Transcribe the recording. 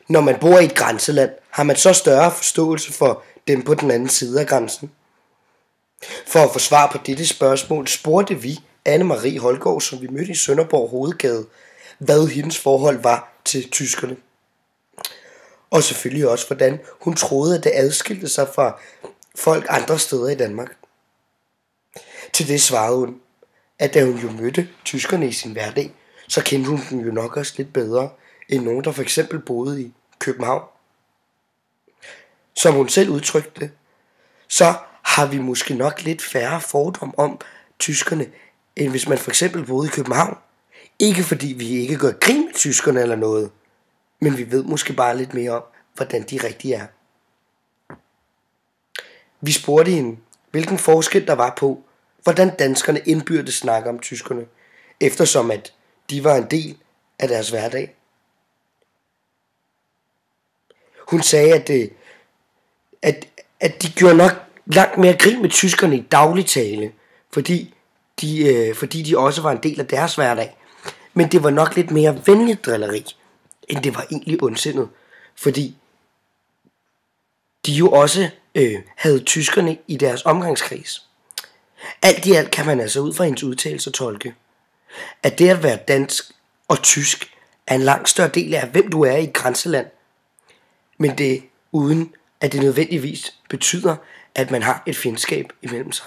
Når man bor i et grænseland, har man så større forståelse for dem på den anden side af grænsen? For at få svar på dette spørgsmål spurgte vi Anne-Marie Holgaard, som vi mødte i Sønderborg Hovedgade, hvad hendes forhold var til tyskerne. Og selvfølgelig også, hvordan hun troede, at det adskilte sig fra folk andre steder i Danmark. Til det svarede hun, at da hun jo mødte tyskerne i sin hverdag, så kendte hun dem jo nok også lidt bedre end nogen, der for eksempel boede i København. Som hun selv udtrykte det, så har vi måske nok lidt færre fordom om tyskerne, end hvis man for eksempel boede i København. Ikke fordi vi ikke gør grin med tyskerne eller noget, men vi ved måske bare lidt mere om, hvordan de rigtig er. Vi spurgte hende, hvilken forskel der var på, hvordan danskerne indbyrdes snakker om tyskerne, eftersom at de var en del af deres hverdag. Hun sagde, at de gjorde nok langt mere grin med tyskerne i dagligtale, fordi de også var en del af deres hverdag. Men det var nok lidt mere venligt drilleri, end det var egentlig ondsindet, fordi de jo også havde tyskerne i deres omgangskreds. Alt i alt kan man altså ud fra hendes udtalelser tolke, at det at være dansk og tysk er en langt større del af, hvem du er i et grænseland, men det uden at det nødvendigvis betyder, at man har et fjendskab imellem sig.